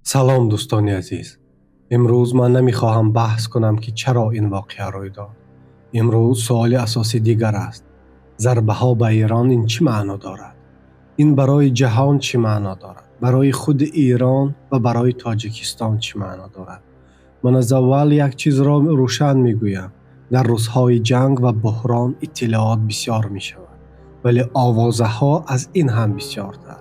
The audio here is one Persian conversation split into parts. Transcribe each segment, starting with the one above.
سلام دوستان عزیز. امروز من نمیخواهم بحث کنم که چرا این واقعه روی داد. امروز سوال اساسی دیگر است. ضربه ها به ایران این چی معنا دارد؟ این برای جهان چی معنا دارد؟ برای خود ایران و برای تاجیکستان چی معنا دارد؟ من از اول یک چیز را روشن میگویم. در روزهای جنگ و بحران اطلاعات بسیار می شود. ولی آوازه ها از این هم بسیارتر.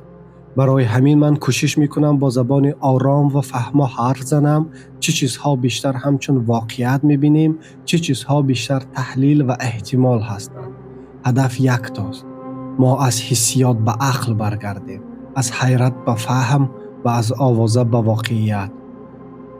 برای همین من کوشش میکنم با زبان آرام و فهما حرف زنم. چه چیزها بیشتر همچون واقعیت میبینیم، چه چیزها بیشتر تحلیل و احتمال هستند. هدف یک تاست. ما از حسیات به عقل برگردیم، از حیرت به فهم و از آوازه به واقعیت.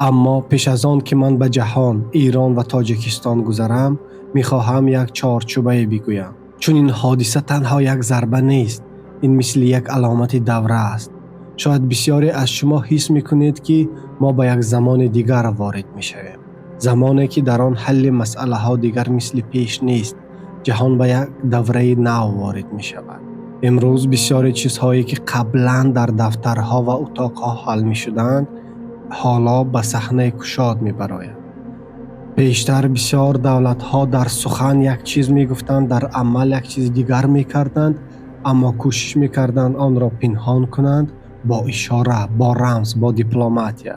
اما پیش از آن که من به جهان، ایران و تاجیکستان گذرم، میخواهم یک چارچوبه بگویم. چون این حادثه تنها یک ضربه نیست، این مثل یک علامت دوره است. شاید بسیاری از شما حس میکنید که ما به یک زمان دیگر وارد میشویم. زمانی که در آن حل مسئله ها دیگر مثل پیش نیست. جهان به یک دوره نو وارد میشود. امروز بسیاری چیزهایی که قبلا در دفترها و اتاقها حل میشدند، حالا به صحنه گشاد میبراید. پیشتر بسیار دولت‌ها در سخن یک چیز میگفتند، در عمل یک چیز دیگر میکردند، اما کوشش میکردند آن را پنهان کنند با اشاره، با رمز، با دیپلماتیا.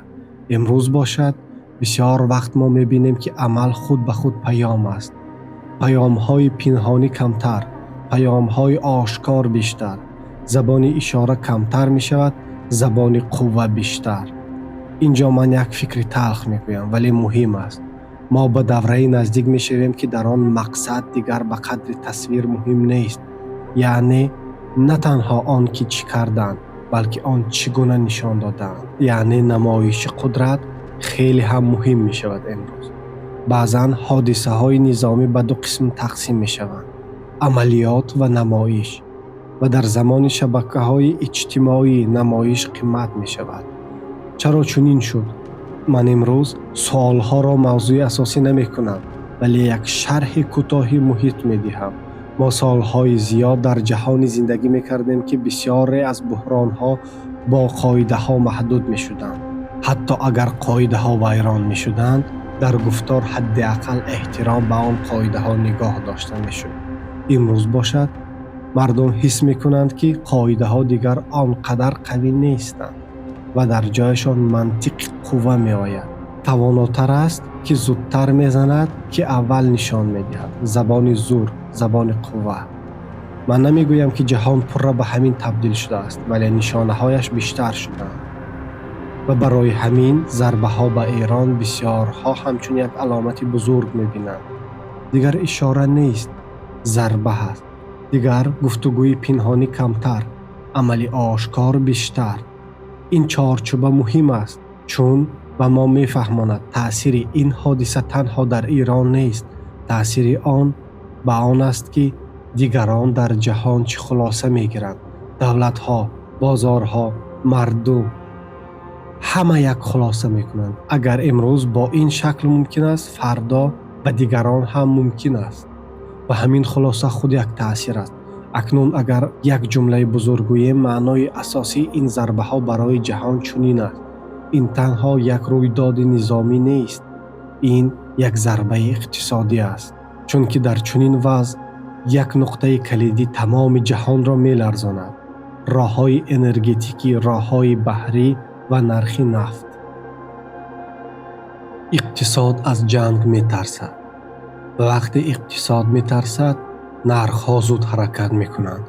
امروز باشد بسیار وقت ما میبینیم که عمل خود به خود پیام است. پیام‌های پنهانی کمتر، پیام‌های آشکار بیشتر. زبان اشاره کمتر میشود، زبان قوه بیشتر. اینجا من یک فکر تلخ میگویم ولی مهم است. ما به دوره نزدیک میشویم که در آن مقصد دیگر به قدر تصویر مهم نیست. یعنی نه تنها آن که چی کردند، بلکه آن چگونه نشان دادند. یعنی نمایش قدرت خیلی هم مهم می شود امروز. بعضا حادثه های نظامی به دو قسم تقسیم می شوند. عملیات و نمایش. و در زمان شبکه های اجتماعی نمایش قیمت می شود. چرا چنین شد؟ من امروز سوالها را موضوع اساسی نمی کنم، ولی یک شرح کوتاهی محیط می دهم. ما سالهای زیاد در جهانی زندگی می کردیم که بسیاری از بحرانها با قاعده ها محدود می شدند. حتی اگر قاعده ها ویران می شدند، در گفتار حداقل احترام به آن قاعده ها نگاه داشته می شد. امروز باشد مردم حس می کنند که قاعده ها دیگر آنقدر قوی نیستند و در جایشان منطق قوه می آید. تواناتر است که زودتر می زند که اول نشان می دهد. زبان زور، زبان قوه. من نمی گویم که جهان پر را به همین تبدیل شده است، ولی نشانه هایش بیشتر شدند. و برای همین ضربه ها به ایران بسیارها همچون یک علامت بزرگ می بینند. دیگر اشاره نیست، ضربه است. دیگر گفتگوی پنهانی کمتر، عملی آشکار بیشتر. این چارچوبه مهم است چون به ما میفهماند تأثیر این حادثه تنها در ایران نیست. تأثیر آن به آن است که دیگران در جهان چه خلاصه میگیرند. دولت‌ها، بازارها، مردم همه یک خلاصه میکنند. اگر امروز با این شکل ممکن است، فردا به دیگران هم ممکن است. و همین خلاصه خود یک تأثیر است. اکنون اگر یک جمله بزرگویی، معنای اساسی این ضربه ها برای جهان چنین است. این تنها یک رویداد نظامی نیست. این یک ضربه اقتصادی است. چون که در چنین وضع یک نقطه کلیدی تمام جهان را می لرزاند. راه‌های انرژتیکی، راه‌های بحری و نرخ نفت. اقتصاد از جنگ می ترسد. وقتی اقتصاد می ترسد، نرخ‌ها زود حرکت می کنند.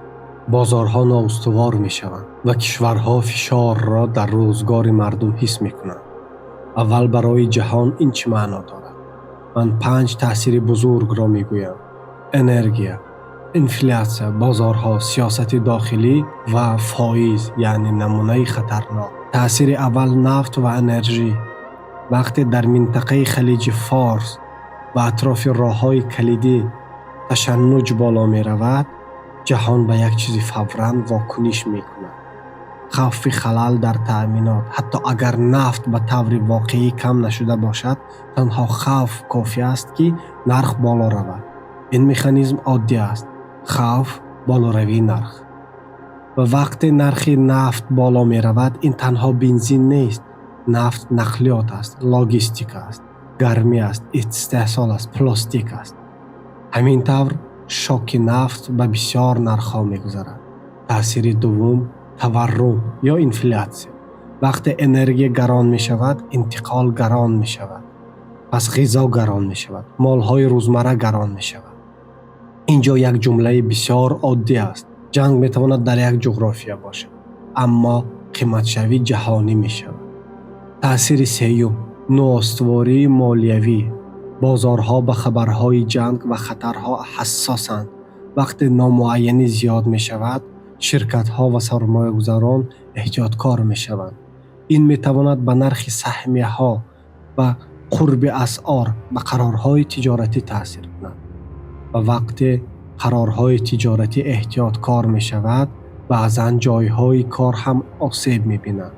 بازارها نااستوار می شوند و کشورها فشار را در روزگار مردم حس می کنند. اول برای جهان این چه معنا دارد؟ من 5 تأثیر بزرگ را می گویم. انرژی، انفلاسیون، بازارها، سیاست داخلی و فایز، یعنی نمونه خطرناک. تأثیر اول نفت و انرژی. وقتی در منطقه خلیج فارس و اطراف راه‌های کلیدی تشنج بالا می رود، جهان به یک چیز فوراً واکنش می کند. خوف خلل در تأمینات. حتی اگر نفت به طور واقعی کم نشده باشد، تنها خوف کافی است که نرخ بالا رود. این مکانیزم عادی است. خوف، بالاروی نرخ. و وقتی نرخ نفت بالا می رود، این تنها بنزین نیست، نفت نقلیات است، لاجستیک است، گرمی است، استحصال است، پلاستیک است. همین طور شوک نفت به بسیار نرخ‌ها می‌گذرد. تأثیر دوم تورم یا انفلاسیون. وقتی انرژی گران می‌شود، انتقال گران می‌شود. پس غذا گران می‌شود، مال‌های روزمره گران می‌شود. اینجا یک جمله بسیار عادی است. جنگ می‌تواند در یک جغرافیا باشد، اما قیمت‌شوی جهانی می‌شود. تأثیر سوم نااستواری مالیوی. بازارها به خبرهای جنگ و خطرها حساسند. وقتی نامعینی زیاد می شود، شرکت‌ها و سرمایه‌گذاران احتیاطکار می شوند. این می تواند به نرخ سهمیه‌ها و قرب اسعار به قرارهای تجارتی تأثیر کند. و وقتی قرارهای تجارتی احتیاطکار می شود، بعضاً جایهای کار هم آسیب می بینند.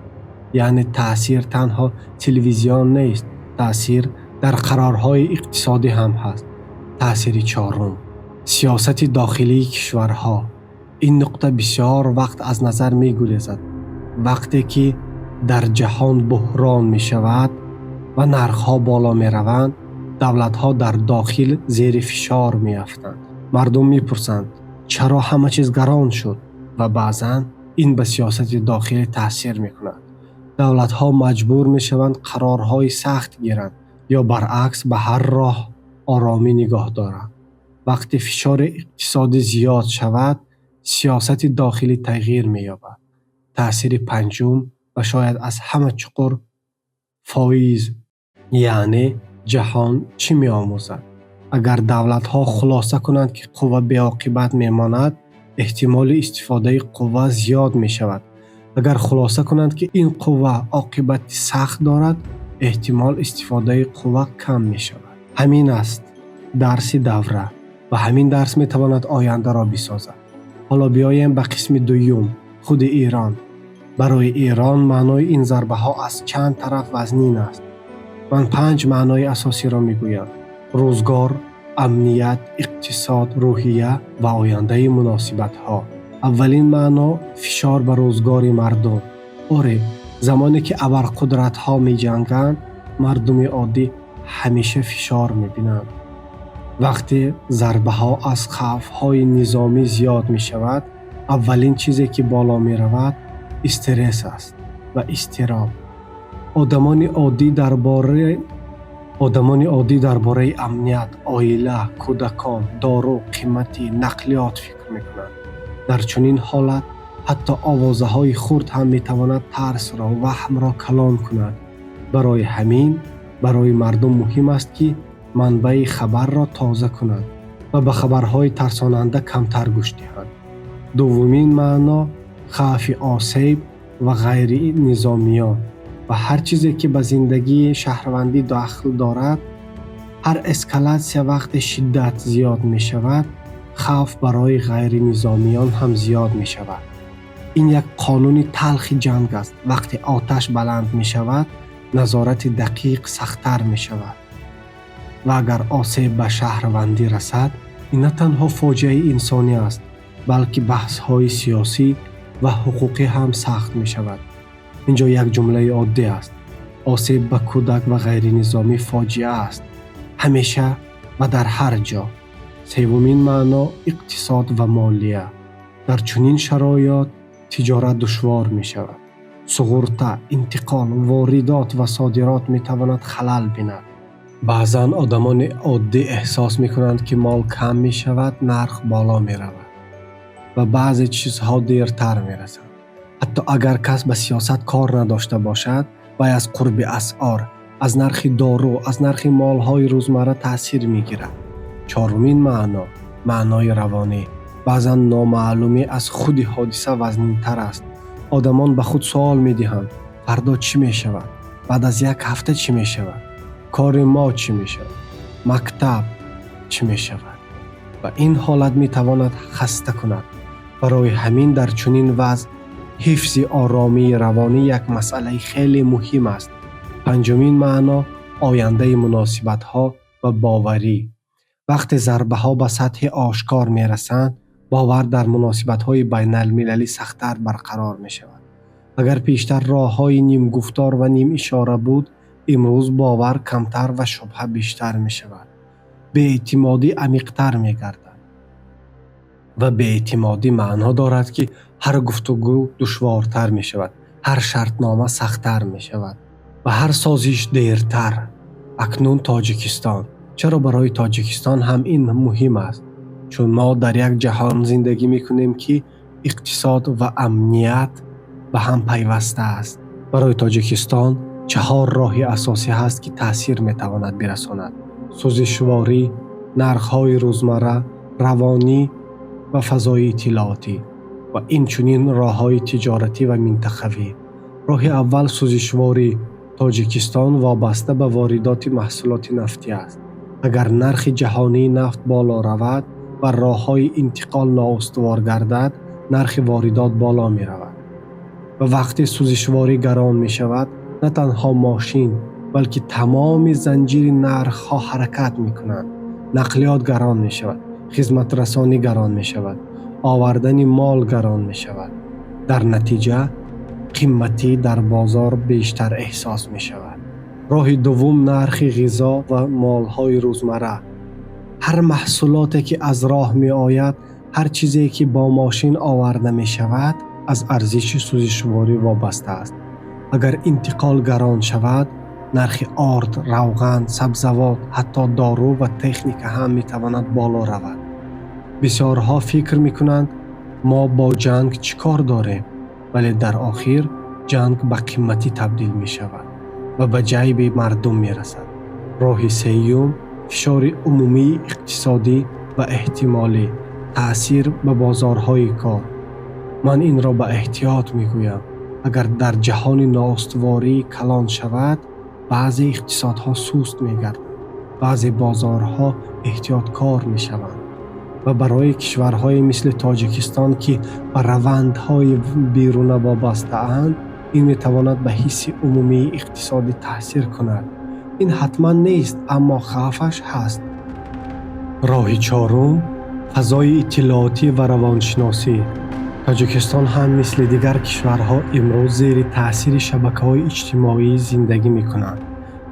یعنی تأثیر تنها تلویزیون نیست، تأثیر در قرارهای اقتصادی هم هست. تأثیر چهارم سیاست داخلی کشورها. این نقطه بسیار وقت از نظر می گریزد. وقتی که در جهان بحران می شود و نرخ‌ها بالا می روند، دولت‌ها در داخل زیر فشار می افتند. مردم می پرسند چرا همه چیز گران شد؟ و بعضاً این به سیاست داخلی تأثیر می کند. دولت‌ها مجبور می‌شوند قرارهای سخت گیرند یا برعکس به هر راه آرامی نگاه دارند. وقتی فشار اقتصادی زیاد شود، سیاست داخلی تغییر می‌یابد. تأثیر پنجم و شاید از همه چقدر فایز، یعنی جهان چی می‌آموزد؟ اگر دولت‌ها خلاصه کنند که قوه بی‌عاقبت می‌ماند، احتمال استفاده قوه زیاد می‌شود. اگر خلاصه کنند که این قوه عاقبت سخت دارد، احتمال استفاده قوه کم می شود. همین است درس دوره و همین درس می تواند آینده را بسازد. حالا بیاییم به قسم دوم، خود ایران. برای ایران معنای این ضربه ها از چند طرف وزنین است. من 5 معنای اساسی را می گویم: روزگار، امنیت، اقتصاد، روحیه و آینده مناسبت ها. اولین معنا فشار بر روزگار مردم. آره، زمانی که ابرقدرت ها می جنگند، مردم عادی همیشه فشار می بینند. وقتی ضربه ها از خوف های نظامی زیاد می شود، اولین چیزی که بالا می رود استرس است و اضطراب. آدمان عادی درباره امنیت، عائله، کودکان، دارو، قیمتی، نقلیات فکر می کنند. در چنین حالت حتی آوازهای خرد هم می تواند ترس را و وهم را کلان کند. برای همین برای مردم مهم است که منبع خبر را تازه کنند و به خبرهای ترساننده کمتر گوش دهند. دومین معنا خوف آسیب و غیر نظامیان و هر چیزی که به زندگی شهروندی داخل دارد. هر اسکالاسیا وقت شدت زیاد می شود، خوف برای غیر نظامیان هم زیاد می شود. این یک قانون تلخ جنگ است. وقتی آتش بلند می شود، نظارت دقیق سخت‌تر می شود. و اگر آسیب به شهروندی رسد، این نه تنها فاجعه انسانی است، بلکه بحث‌های سیاسی و حقوقی هم سخت می شود. اینجا یک جمله عادی است: آسیب به کودک و غیر نظامی فاجعه است، همیشه و در هر جا. سومین معنا اقتصاد و مالیه. در چنین شرایط تجارت دشوار می شود. سقوط، انتقال، واردات و صادرات می تواند خلل بیند. بعضاً آدمان عادی احساس می کنند که مال کم می شود، نرخ بالا می رود و بعضی چیزها دیرتر می رسند. حتی اگر کس به سیاست کار نداشته باشد و از قرب اسعار، از نرخ دارو، از نرخ مالهای روزمره تأثیر می گیرد. چهارمین معنا معنای روانی. بعضا نامعلومی از خود حادثه وزنین‌تر است. آدمان به خود سوال می دهند: فردا چی می شود؟ بعد از یک هفته چی می شود؟ کار ما چی می شود؟ مکتب چی می شود؟ و این حالت می تواند خسته کند. برای همین در چنین وضع حفظ آرامی روانی یک مسئله خیلی مهم است. پنجمین معنا آینده مناسبت ها و باوری. وقتی ضربه ها به سطح آشکار می رسند، باور در مناسبت های بین المللی سخت‌تر برقرار می شود. اگر پیشتر راه‌های نیم گفتار و نیم اشاره بود، امروز باور کمتر و شبهه بیشتر می شود. بی‌اعتمادی عمیق‌تر می گردد و بی‌اعتمادی معنا دارد که هر گفتگو دشوارتر می شود، هر شرطنامه سخت‌تر می شود و هر سازش دیرتر. اکنون تاجیکستان. چرا برای تاجیکستان هم این مهم است؟ چون ما در یک جهان زندگی می کنیم که اقتصاد و امنیت به هم پیوسته است. برای تاجیکستان 4 راه اساسی هست که تأثیر می تواند برساند: سوزشواری، نرخ‌های روزمره، روانی و فضای اطلاعاتی و اینچنین راه‌های تجارتی و منطقوی. راه اول سوزشواری. تاجیکستان وابسته به واردات محصولات نفتی است. اگر نرخ جهانی نفت بالا رود و راه‌های انتقال نااستوار گردد، نرخ واردات بالا می رود. و وقتی سوزشواری گران می شود، نه تنها ماشین بلکه تمام زنجیر نرخ‌ها حرکت می کنند. نقلیات گران می شود، خدمت رسانی گران می شود، آوردن مال گران می شود. در نتیجه قیمتی در بازار بیشتر احساس می شود. راه دوم نرخ غذا و مالهای روزمره. هر محصولاتی که از راه می آید، هر چیزی که با ماشین آورده می شود، از ارزش سوزشواری وابسته است. اگر انتقال گران شود، نرخ آرد، روغن، سبزیجات، حتی دارو و تکنیک هم می تواند بالا رود. بسیارها فکر می کنند ما با جنگ چیکار داریم، ولی در آخر جنگ به قیمتی تبدیل می شود و به جیب مردم می رسد. راه سوم فشار عمومی اقتصادی و احتمالی تأثیر به بازارهای کار. من این را به احتیاط می گویم. اگر در جهان نااستواری کلان شود، بعضی اقتصادها سست می گردند، بعضی بازارها احتیاطکار می شوند و برای کشورهای مثل تاجیکستان که به روندهای بیرون وابسته اند، این می تواند به حس عمومی اقتصادی تأثیر کند. این حتما نیست، اما خوفش هست. راه چهارم فضای اطلاعاتی و روانشناسی. تاجیکستان هم مثل دیگر کشورها امروز زیر تأثیر شبکه‌های اجتماعی زندگی می‌کنند.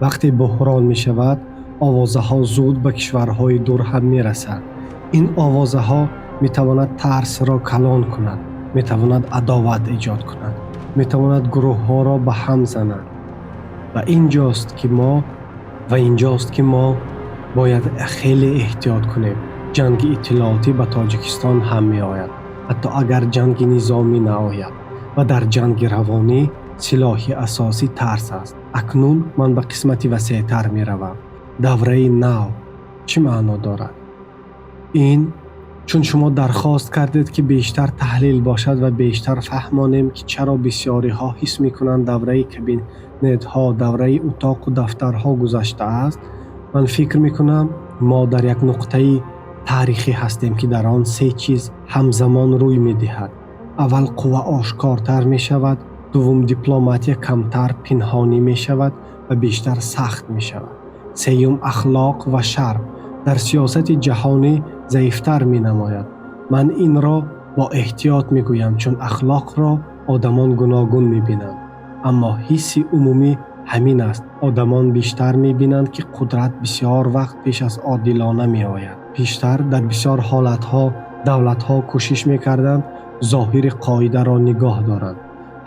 وقتی بحران می‌شود، آوازها زود به کشورهای دور هم می‌رسند. این آوازها می‌تواند ترس را کلان کند، می‌تواند عداوت ایجاد کند، می‌تواند گروه‌ها را به هم زند. و اینجاست که ما باید خیلی احتیاط کنیم. جنگ اطلاعاتی به تاجیکستان هم می آید، حتی اگر جنگ نظامی نآید. و در جنگ روانی سلاح اساسی ترس است. اکنون من به قسمت وسیع‌تر می روم. دوره نو چه معنا دارد؟ این چون شما درخواست کردید که بیشتر تحلیل باشد و بیشتر فهمانیم که چرا بسیاری ها حس می کنند دوره کابینت ها، دوره اتاق و دفترها گذشته است. من فکر می کنم ما در یک نقطه تاریخی هستیم که در آن 3 چیز همزمان روی می دهد. اول قوه آشکارتر می شود، دوم دیپلماتی کمتر پنهانی می شود و بیشتر سخت می شود. سوم اخلاق و شرم در سیاست جهانی ضعیفتر می نماید. من این را با احتیاط می گویم، چون اخلاق را آدمان گوناگون می بینند. اما حس عمومی همین است. آدمان بیشتر می بینند که قدرت بسیار وقت پیش از عادلانه می آید. پیشتر در بسیار حالتها دولتها کوشش می کردند ظاهر قاعده را نگاه دارند.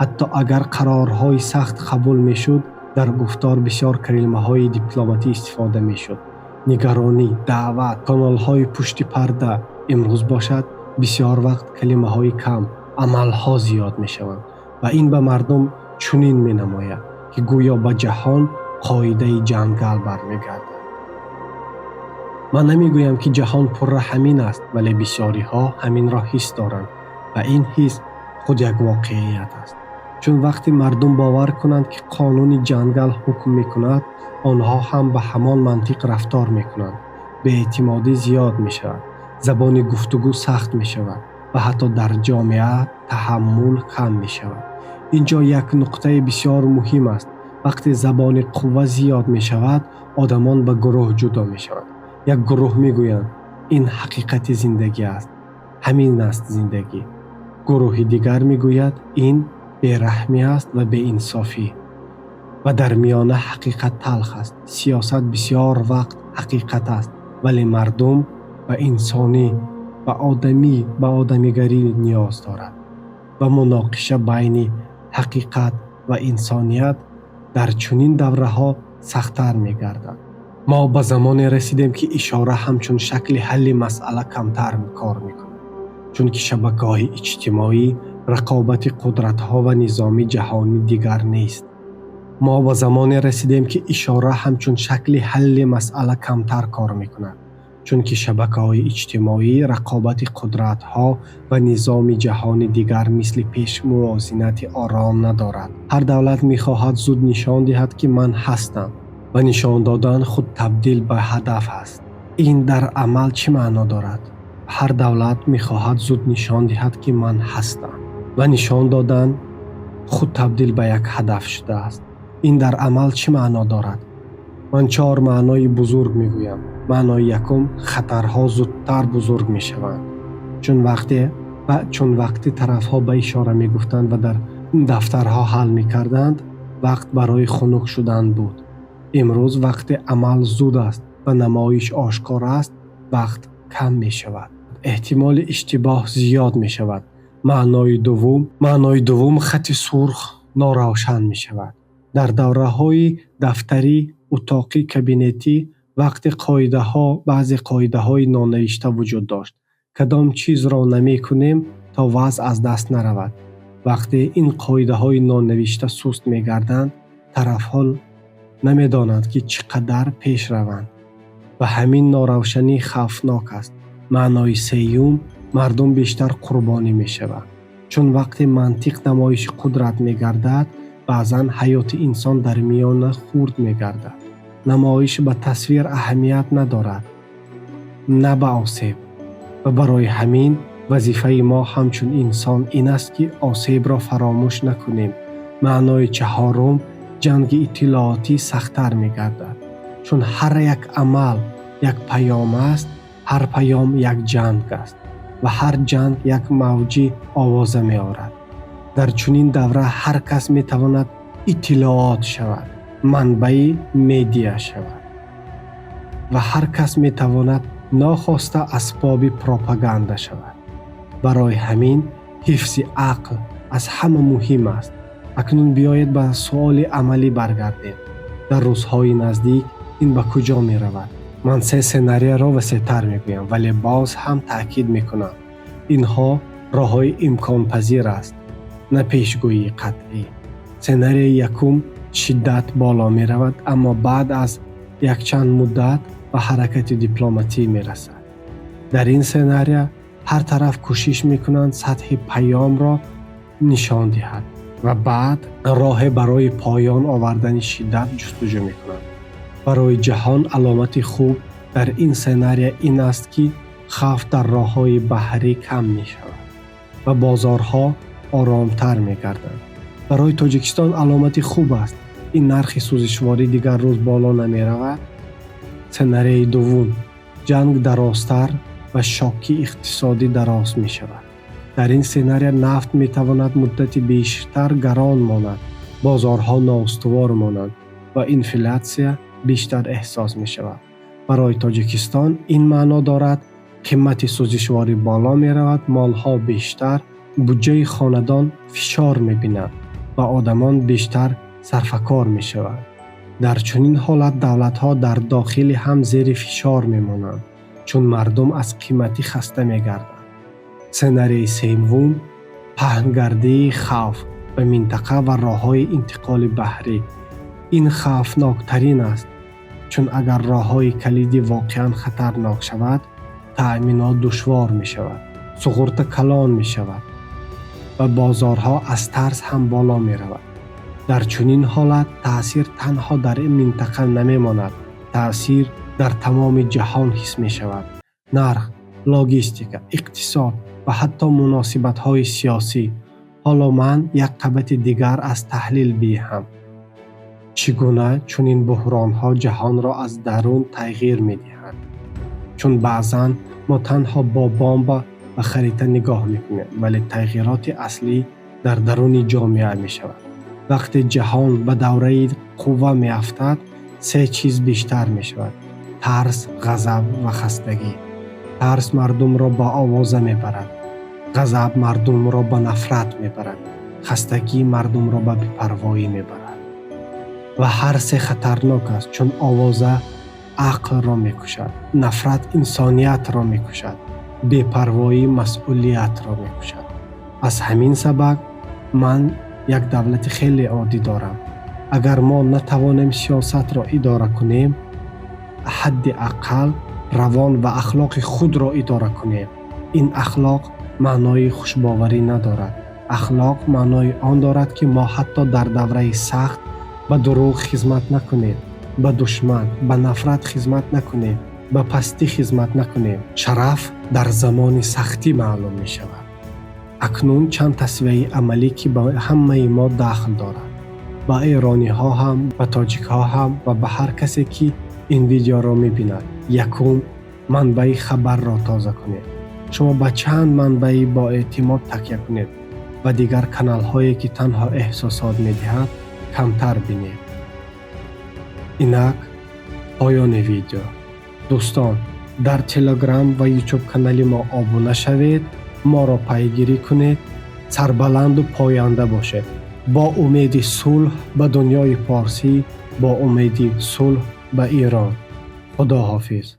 حتی اگر قرارهای سخت قبول می شد، در گفتار بسیار کلمه‌های دیپلماتی استفاده می شد. نگرانی، دعوت، کانال‌های پشت پرده. امروز باشد بسیار وقت کلمه‌های کم، عمل‌ها زیاد می‌شوند و این به مردم چنین می‌نماید که گویا به جهان قاعده جنگل برمیگردد. من نمی‌گویم که جهان پر همین است، ولی بسیاری‌ها همین را حس دارند و این حس خود یک واقعیت است. چون وقتی مردم باور کنند که قانون جنگل حکم می‌کند، آنها هم به همان منطق رفتار می‌کنند. بی‌اعتمادی زیاد می‌شود، زبان گفتگو سخت می‌شود و حتی در جامعه تحمل کم می‌شود. اینجا یک نقطه بسیار مهم است. وقتی زبان قوه زیاد می‌شود، آدمان به گروه جدا می‌شوند. یک گروه می‌گویند این حقیقت زندگی است، همین است زندگی. گروه دیگر می‌گوید این بی‌رحمی است و بی‌انصافی و در میانه حقیقت تلخ است. سیاست بسیار وقت حقیقت است، ولی مردم به انسانی به آدمیگری نیاز دارد و مناقشه بین حقیقت و انسانیت در چنین دوره‌ها سخت‌تر می‌گردد. ما به زمانی رسیدیم که اشاره همچون شکل حل مسئله کمتر کار می‌کند، چون که شبکه‌های اجتماعی رقابت قدرت‌ها و نظام جهانی دیگر نیست. ما به زمانی رسیدیم که اشاره همچون شکل حل مسئله کمتر کار می‌کند، چون که شبکه‌های اجتماعی رقابت قدرت‌ها و نظام جهانی دیگر مثل پیش موازنت آرام ندارد. هر دولت می‌خواهد زود نشان دهد که من هستم و نشان دادن خود تبدیل به هدف است. این در عمل چه معنا دارد؟ هر دولت می‌خواهد زود نشان دهد که من هستم و نشان دادن خود تبدیل به یک هدف شده است. این در عمل چه معنا دارد؟ من 4 معنای بزرگ میگویم. معنای یکم، خطرها زودتر بزرگ میشوند. چون وقتی طرفها به اشاره میگفتند و در دفترها حل میکردند، وقت برای خنک شدن بود. امروز وقت عمل زود است و نمایش آشکار است، وقت کم میشود. احتمال اشتباه زیاد میشود. معنای دوم خط سرخ ناروشن میشود. در دوره‌های دفتری، اتاقی، کابینتی بعضی قاعده‌های نانوشته وجود داشت. کدام چیز را نمی‌کنیم تا وضع از دست نرود. وقتی این قاعده‌های نانوشته سست می‌گردند، طرف‌ها نمی‌دانند که چقدر پیش روند و همین ناروشنی خوفناک است. معنای سوم، مردم بیشتر قربانی می‌شوند. چون وقتی منطق نمایش قدرت می‌گردد، بعضاً حیات انسان در میان خورد می‌گردد. نمایش به تصویر اهمیت ندارد، نه به آسیب. و برای همین وظیفه ما همچون انسان این است که آسیب را فراموش نکنیم. معنای چهارم، جنگ اطلاعاتی سخت‌تر می‌گردد. چون هر یک عمل یک پیام است، هر پیام یک جنگ است و هر جنگ یک موجی آوازه می‌آورد. در چنین دوره هر کس می‌تواند اطلاعات شود، منبع میدیا شود و هر کس می‌تواند ناخواسته اسباب پروپاگاندا شود. برای همین حفظ عقل از همه مهم است. اکنون بیایید به سوال عملی برگردیم. در روزهای نزدیک این به کجا می رود؟ من 3 سناریو را وسیع‌تر میگویم، ولی باز هم تاکید میکنم اینها راه‌های امکان پذیر است، نه پیشگویی قطعی. سناریو یکم، شدت بالا می رود، اما بعد از یک چند مدت به حرکت دیپلماتی می رسد. در این سناریو هر طرف کوشش می کنند سطح پیام را نشان دهد و بعد راه برای پایان آوردن شدت جستجو می کنند. برای جهان علامت خوب در این سناریو این است که خوف در راه‌های بحری کم می شود و بازارها آرامتر می گردند. برای تاجیکستان علامت خوب است. این نرخ سوزشواری دیگر روز بالا نمی رود. سناریوی دوم، جنگ درازتر و شوک اقتصادی دراز می شود. در این سناریو نفت می تواند مدت بیشتر گران ماند، بازارها نااستوار مانند و انفلاسیون بیشتر احساس می شود. برای تاجیکستان این معنا دارد قیمت سوزشواری بالا می رود، مالها بیشتر، بودجه خاندان فشار می بیند و آدمان بیشتر صرفه‌کار می شود. در چنین حالت دولت‌ها در داخل هم زیر فشار می مانند، چون مردم از قیمتی خسته می گردند. سناریوی سوم، پهنگردی خوف به منطقه و راه‌های انتقال بحری. این خوفناکترین است، چون اگر راه‌های کلیدی واقعاً خطرناک شود، تأمینات دشوار می شود، سقوط کلان می شود و بازارها از ترس هم بالا می رود. در چنین حالت تأثیر تنها در این منطقه نمی ماند، تأثیر در تمام جهان حس می شود. نرخ، لاجستیک، اقتصاد و حتی مناسبت‌های سیاسی. حالا من یک قسمت دیگر از تحلیل بیهم. چگونه چنین بحران‌ها جهان را از درون تغییر می‌دهند. چون بعضاً ما تنها با بمب و خریطه نگاه می‌کنیم، ولی تغییرات اصلی در درون جامعه می شود. وقتی جهان به دوره قوه می افتد، سه چیز بیشتر می شود: ترس، غضب و خستگی. ترس مردم را به آوازه می برد. غضب مردم را به نفرت می برد. خستگی مردم را به بی‌پروایی می برد. و هر سه خطرناک است، چون آوازه عقل را می کشد، نفرت انسانیت را می کشد، بی‌پروایی مسئولیت را می کشد. از همین سبب من یک دولت خیلی عادی دارم. اگر ما نتوانیم سیاست را اداره کنیم، حد اقل روان و اخلاق خود را اداره کنیم. این اخلاق معنای خوشباوری ندارد. اخلاق معنای آن دارد که ما حتی در دوره سخت به دروغ خدمت نکنیم، به دشمن، به نفرت خدمت نکنیم، به پستی خدمت نکنیم. شرف در زمان سختی معلوم می شود. اکنون چند تصویه عملی که به همه ما داخل دارد، به ایرانی ها هم، به تاجیک ها هم و به هر کسی که این ویدیو را می بیند. یکم، منبع خبر را تازه کنید. شما به چند منبع با اعتماد تکیه کنید و دیگر کانال هایی که تنها احساسات می دهد کمتر بینید. اینک پایان ویدیو. دوستان، در تلگرام و یوتیوب کانال ما ابونه شوید، ما را پیگیری کنید، سربلند و پاینده باشید. با امید صلح به دنیای پارسی، با امید صلح به ایران. خدا حافظ.